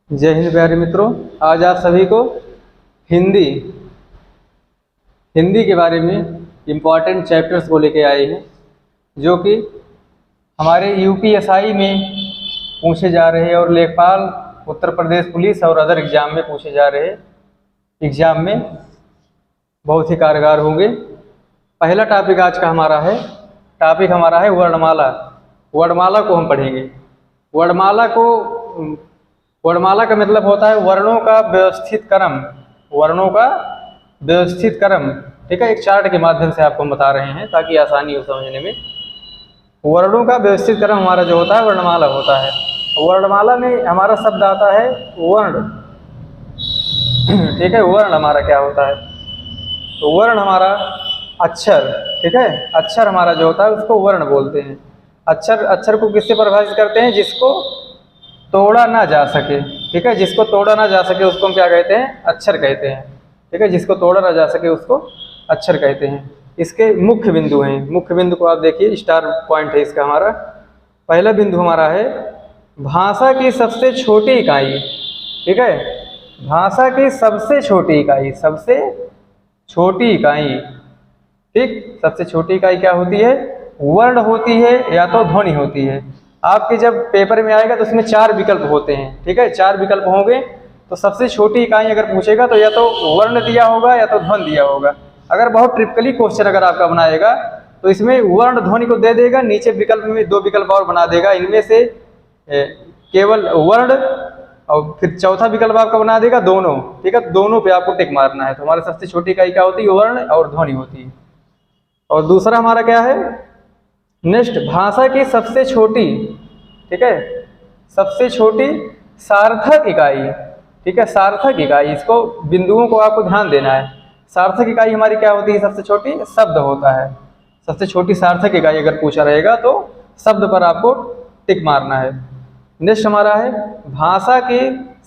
जय हिंद प्यारे मित्रों। आज आप सभी को हिंदी हिंदी के बारे में इम्पॉर्टेंट चैप्टर्स को लेके आए हैं, जो कि हमारे यूपीएसआई में पूछे जा रहे हैं और लेखपाल, उत्तर प्रदेश पुलिस और अदर एग्ज़ाम में पूछे जा रहे एग्ज़ाम में बहुत ही कारगर होंगे। पहला टॉपिक आज का हमारा है वर्णमाला। वर्णमाला को हम पढ़ेंगे। वर्णमाला का मतलब होता है वर्णों का व्यवस्थित क्रम। वर्णों का व्यवस्थित क्रम, ठीक है। एक चार्ट के माध्यम से आपको हम बता रहे हैं ताकि आसानी हो समझने में। वर्णों का व्यवस्थित क्रम हमारा जो होता है वर्णमाला होता है। वर्णमाला में हमारा शब्द आता है वर्ण, ठीक है। वर्ण हमारा क्या होता है, तो वर्ण हमारा अक्षर, ठीक है। अक्षर हमारा जो होता है उसको वर्ण बोलते हैं। अक्षर को किससे परिभाषित करते हैं, जिसको तोड़ा ना जा सके, ठीक है। जिसको तोड़ा ना जा सके उसको हम क्या कहते हैं, अक्षर कहते हैं, ठीक है। जिसको तोड़ा ना जा सके उसको अक्षर कहते हैं। इसके मुख्य बिंदु हैं। मुख्य बिंदु को आप देखिए, स्टार पॉइंट है इसका। हमारा पहला बिंदु हमारा है भाषा की सबसे छोटी इकाई, ठीक है। भाषा की सबसे छोटी इकाई, सबसे छोटी इकाई, ठीक। सबसे छोटी इकाई क्या होती है, वर्ण होती है या तो ध्वनि होती है। आपके जब पेपर में आएगा तो उसमें 4 विकल्प होते हैं, ठीक है। 4 विकल्प होंगे तो सबसे छोटी इकाई अगर पूछेगा तो या तो वर्ण दिया होगा या तो ध्वनि दिया होगा। अगर बहुत ट्रिपिकली क्वेश्चन अगर आपका बनाएगा तो इसमें वर्ण ध्वनि को दे देगा, नीचे विकल्प में 2 विकल्प और बना देगा, इनमें से केवल वर्ण, और फिर चौथा विकल्प आपका बना देगा दोनों, ठीक है। दोनों पे आपको टिक मारना है। तो हमारी सबसे छोटी इकाई क्या होती है, वर्ण और ध्वनि होती है। और दूसरा हमारा क्या है, नेक्स्ट भाषा की सबसे छोटी, ठीक है, सबसे छोटी सार्थक इकाई, ठीक है। सार्थक इकाई, इसको बिंदुओं को आपको ध्यान देना है। सार्थक इकाई हमारी क्या होती है, सबसे छोटी शब्द होता है। सबसे छोटी सार्थक इकाई अगर पूछा रहेगा तो शब्द पर आपको टिक मारना है। नेक्स्ट हमारा है भाषा की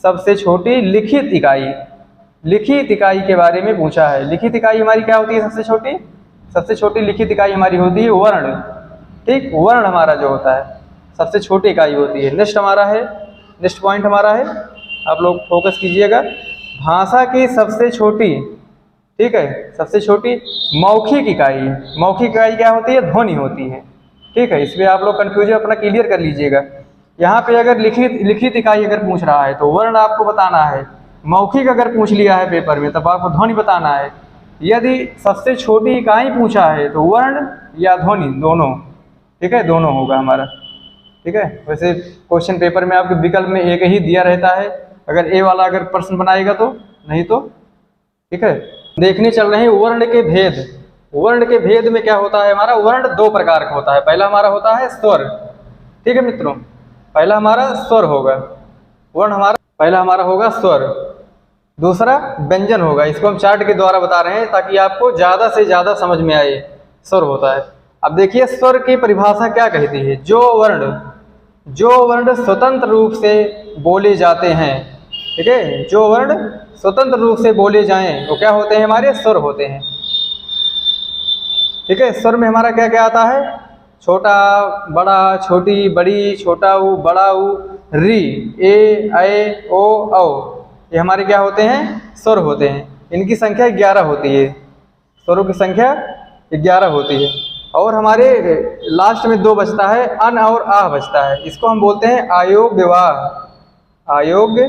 सबसे छोटी लिखित इकाई। लिखित इकाई के बारे में पूछा है। लिखित इकाई हमारी क्या होती है, सबसे छोटी लिखित इकाई हमारी होती है वर्ण, ठीक। वर्ण हमारा जो होता है सबसे छोटी इकाई होती है। नेक्स्ट पॉइंट हमारा है, आप लोग फोकस कीजिएगा, भाषा की सबसे छोटी, ठीक है, सबसे छोटी मौखिक इकाई। मौखिक इकाई क्या होती है, ध्वनि होती है, ठीक है। इसमें आप लोग कन्फ्यूजन अपना क्लियर कर लीजिएगा। यहाँ पे अगर लिखित इकाई अगर पूछ रहा है तो वर्ण आपको बताना है। मौखिक अगर पूछ लिया है पेपर में तब आपको ध्वनि बताना है। यदि सबसे छोटी इकाई पूछा है तो वर्ण या ध्वनि दोनों, ठीक है, दोनों होगा हमारा, ठीक है। वैसे क्वेश्चन पेपर में आपके विकल्प में एक ही दिया रहता है, अगर ए वाला अगर प्रश्न बनाएगा तो, नहीं तो, ठीक है। देखने चल रहे हैं वर्ण के भेद। वर्ण के भेद में क्या होता है, हमारा वर्ण 2 प्रकार का होता है। पहला हमारा होता है स्वर, ठीक है मित्रों। पहला हमारा स्वर होगा, वर्ण हमारा पहला हमारा होगा स्वर। दूसरा व्यंजन होगा। इसको हम चार्ट के द्वारा बता रहे हैं ताकि आपको ज़्यादा से ज़्यादा समझ में आए। स्वर होता है, अब देखिए स्वर की परिभाषा क्या कहती है, जो वर्ण स्वतंत्र रूप से बोले जाते हैं, ठीक है। जो वर्ण स्वतंत्र रूप से बोले जाएं वो क्या होते हैं, हमारे स्वर होते हैं, ठीक है। स्वर में हमारा क्या क्या आता है, छोटा, बड़ा, छोटी, बड़ी, छोटा ऊ, बड़ा ऊ, री, ए, ऐ, ओ, औ, ये हमारे क्या होते हैं, स्वर होते हैं। इनकी संख्या 11 होती है। स्वरों की संख्या 11 होती है। और हमारे लास्ट में 2 बचता है, अन और आह बचता है। इसको हम बोलते हैं आयोग विवाह। आयोग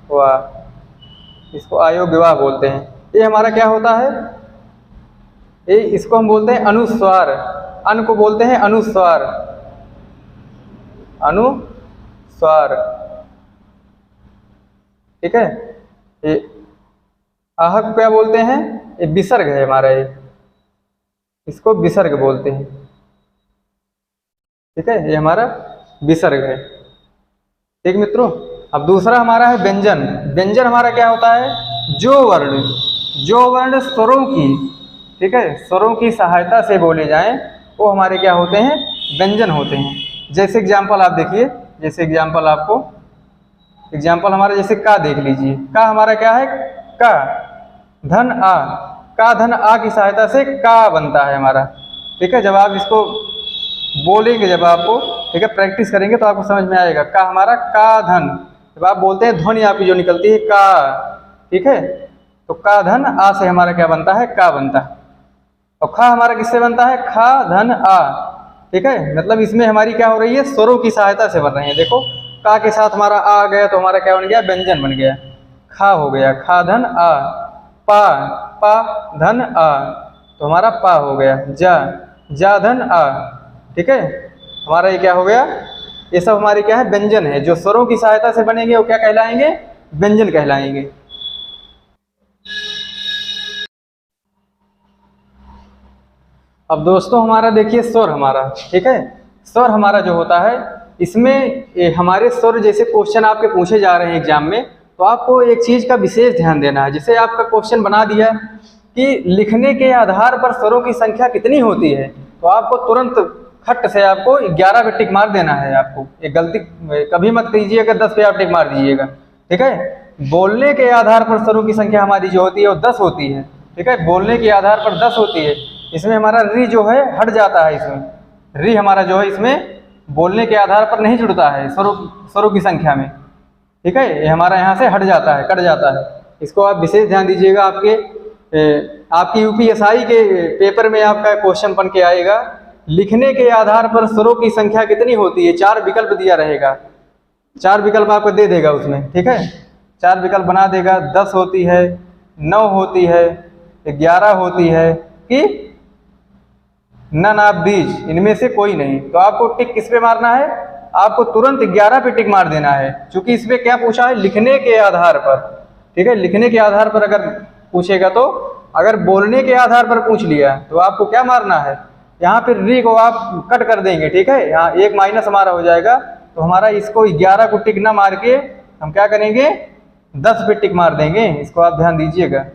वाह, इसको आयोग विवाह बोलते हैं। ये हमारा क्या होता है, ये इसको हम बोलते हैं अनुस्वार। अन को बोलते हैं अनुस्वार, ठीक है। ये आह को क्या बोलते हैं, ये विसर्ग है हमारा, ये इसको विसर्ग बोलते हैं, ठीक है। ये हमारा विसर्ग है, ठीक मित्रों। अब दूसरा हमारा है व्यंजन। व्यंजन हमारा क्या होता है, जो वर्ण स्वरों की, ठीक है, स्वरों की सहायता से बोले जाएं वो हमारे क्या होते हैं, व्यंजन होते हैं। जैसे एग्जाम्पल आप देखिए, जैसे एग्जाम्पल आपको एग्जाम्पल हमारा जैसे का देख लीजिए। का हमारा क्या है, का धन आ, का धन आ की सहायता से का बनता है हमारा, ठीक है। जब आप इसको बोलेंगे जब आपको, ठीक है, प्रैक्टिस करेंगे तो आपको समझ में आएगा। का हमारा का धन, जब आप बोलते हैं ध्वनि आपकी जो निकलती है का, ठीक है, तो का धन आ से हमारा क्या बनता है, का बनता है। और खा हमारा किससे बनता है, खा धन आ, ठीक है, मतलब इसमें हमारी क्या हो रही है, स्वरों की सहायता से बन रही है। देखो का के साथ हमारा आ गया तो हमारा क्या बन गया, व्यंजन बन गया, खा हो गया, खा धन आ, पा, पा धन आ, तो हमारा पा हो गया, जा, जा धन आ, ठीक है, हमारा ये क्या हो गया, ये सब हमारे क्या है, व्यंजन है, जो स्वरों की सहायता से बनेंगे वो क्या कहलाएंगे, व्यंजन कहलाएंगे। अब दोस्तों हमारा देखिए स्वर हमारा, ठीक है, स्वर हमारा जो होता है इसमें हमारे स्वर जैसे क्वेश्चन आपके पूछे जा रहे हैं एग्जाम में, तो आपको एक चीज़ का विशेष ध्यान देना है। जैसे आपका क्वेश्चन बना दिया कि लिखने के आधार पर स्वरों की संख्या कितनी होती है, तो आपको तुरंत खट से आपको 11 पे टिक मार देना है। आपको एक गलती कभी मत कीजिएगा, 10 पे आप टिक मार दीजिएगा, ठीक है। बोलने के आधार पर स्वरों की संख्या हमारी जो होती है वो 10 होती है, ठीक है, बोलने के आधार पर 10 होती है। इसमें हमारा री जो है हट जाता है, इसमें री हमारा जो है इसमें बोलने के आधार पर नहीं जुड़ता है स्वरों की संख्या में, ठीक है, ये हमारा यहाँ से हट जाता है, कट जाता है। इसको आप विशेष ध्यान दीजिएगा। आपकी यूपीएसआई के पेपर में आपका क्वेश्चन बन के आएगा, लिखने के आधार पर स्वरों की संख्या कितनी होती है, 4 विकल्प दिया रहेगा, 4 विकल्प आपको दे देगा उसमें, ठीक है, 4 विकल्प बना देगा, 10 होती है, 9 होती है, 11 होती है कि नन ऑफ दीज, इनमें से कोई नहीं। तो आपको टिक किस पे मारना है, आपको तुरंत 11 पे टिक मार देना है, क्योंकि इसमें क्या पूछा है, लिखने के आधार पर, ठीक है, लिखने के आधार पर अगर पूछेगा तो, अगर बोलने के आधार पर पूछ लिया तो आपको क्या मारना है, यहाँ पे री को आप कट कर देंगे, ठीक है, यहाँ एक माइनस हमारा हो जाएगा, तो हमारा इसको 11 को टिक ना मार के हम क्या करेंगे, 10 पे टिक मार देंगे। इसको आप ध्यान दीजिएगा।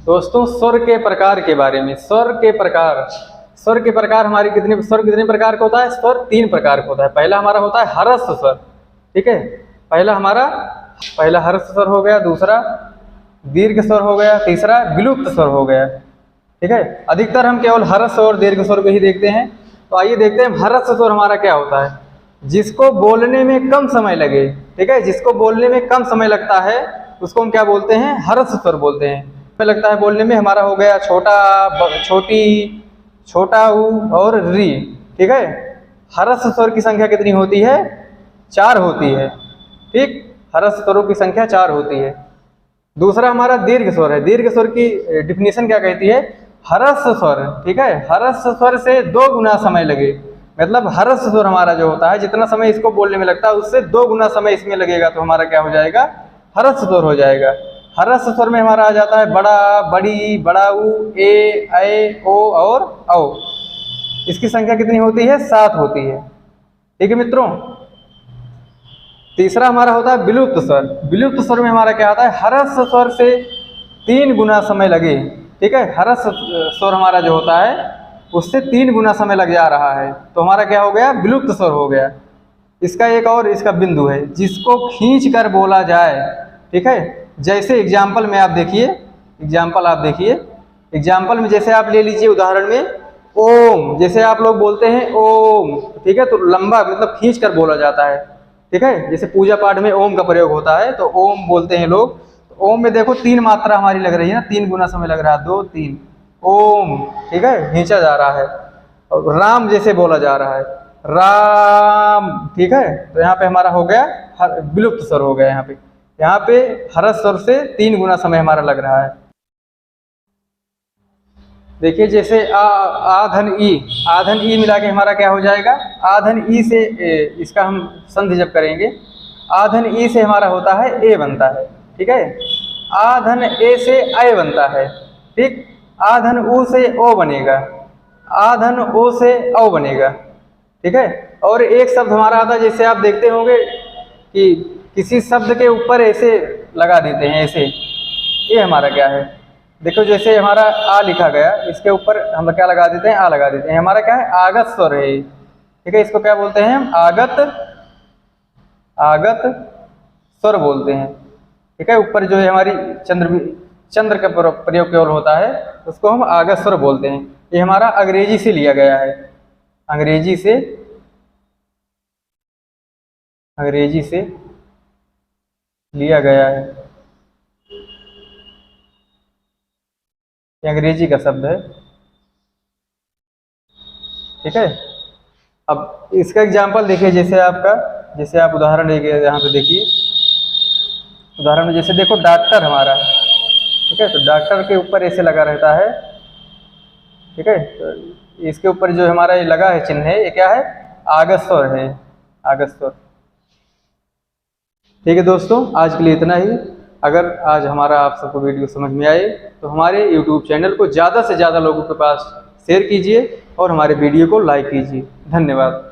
दोस्तों स्वर के प्रकार के बारे में, स्वर के प्रकार हमारी कितने प्रकार का होता है, स्वर 3 प्रकार का होता है। पहला हमारा होता है हरस्व स्वर, ठीक है, पहला हरस्व स्वर हो गया, दूसरा दीर्घ स्वर हो गया, तीसरा विलुप्त स्वर हो गया, ठीक है। अधिकतर हम केवल हरस्व और दीर्घ स्वर को ही देखते हैं। तो आइए देखते हैं हरस्व स्वर हमारा क्या होता है, जिसको बोलने में कम समय लगे, ठीक है, जिसको बोलने में कम समय लगता है उसको हम क्या बोलते हैं, हरस्व स्वर बोलते हैं। में लगता है बोलने में, हमारा हो गया छोटा, छोटी, छोटा ऊ और री, ठीक है। हरस्व स्वर की संख्या कितनी होती है, 4 होती है, ठीक, हरस्व स्वरों की संख्या 4 होती है। दूसरा हमारा दीर्घ स्वर है। दीर्घ स्वर की डिफिनीशन क्या कहती है, हरस्व स्वर, ठीक है, हरस्व स्वर से 2 गुना समय लगे, मतलब हरस्व स्वर हमारा जो होता है जितना समय इसको बोलने में लगता है उससे 2 गुना समय इसमें लगेगा, तो हमारा क्या हो जाएगा, हरस्व स्वर हो जाएगा। हरस्व स्वर में हमारा आ जाता है बड़ा, बड़ी, बड़ाऊ, ए, ओ और औ। इसकी संख्या कितनी होती है, 7 होती है, ठीक है मित्रों। तीसरा हमारा होता है विलुप्त स्वर। विलुप्त स्वर में हमारा क्या आता है, हरस्व स्वर से 3 गुना समय लगे, ठीक है, हरस्व स्वर हमारा जो होता है उससे 3 गुना समय लग जा रहा है, तो हमारा क्या हो गया, विलुप्त स्वर हो गया। इसका एक और इसका बिंदु है, जिसको खींच कर बोला जाए, ठीक है, जैसे एग्जाम्पल में आप देखिए, एग्जाम्पल में जैसे आप ले लीजिए उदाहरण में ओम, जैसे आप लोग बोलते हैं ओम, ठीक है, तो लंबा मतलब खींच कर बोला जाता है, ठीक है, जैसे पूजा पाठ में ओम का प्रयोग होता है तो ओम बोलते हैं लोग। तो ओम में देखो 3 मात्रा हमारी लग रही है ना, 3 गुना समय लग रहा है, 2, 3 ओम, ठीक है, खींचा जा रहा है। और राम जैसे बोला जा रहा है, राम, ठीक है, तो यहाँ पे हमारा हो गया विलुप्त स्वर हो गया। यहाँ पे हरस्व स्वर से 3 गुना समय हमारा लग रहा है। देखिए जैसे आधन ई मिला के हमारा क्या हो जाएगा, आधन ई से इसका हम संधि जब करेंगे, आधन ई से हमारा होता है ए बनता है, ठीक है, आधन ए से ऐ बनता है, ठीक, आधन ऊ से ओ बनेगा, आधन ओ से औ बनेगा, ठीक है। और एक शब्द हमारा आता है, जैसे आप देखते होंगे कि किसी शब्द के ऊपर ऐसे लगा देते हैं, ऐसे, ये हमारा क्या है, देखो जैसे हमारा आ लिखा गया, इसके ऊपर हम क्या लगा देते हैं, आ लगा देते हैं, हमारा क्या है, आगत स्वर है, ठीक है, इसको क्या बोलते हैं हम, आगत स्वर बोलते हैं, ठीक है। ऊपर जो है हमारी चंद्र का प्रयोग केवल होता है, उसको हम आगत स्वर बोलते हैं। ये हमारा अंग्रेजी से लिया गया है, अंग्रेजी से लिया गया है, ये अंग्रेजी का शब्द है। ठीक है, अब इसका एग्जाम्पल देखिए, जैसे आप उदाहरण देखिए, यहाँ पे देखिए उदाहरण में, जैसे देखो डॉक्टर हमारा है, ठीक है, तो डॉक्टर के ऊपर ऐसे लगा रहता है, ठीक है, तो इसके ऊपर जो हमारा ये लगा है चिन्ह है, ये क्या है, आगस्वर है, आगस्वर। ठीक है दोस्तों, आज के लिए इतना ही। अगर आज हमारा आप सबको वीडियो समझ में आए तो हमारे YouTube चैनल को ज़्यादा से ज़्यादा लोगों के पास शेयर कीजिए और हमारे वीडियो को लाइक कीजिए। धन्यवाद।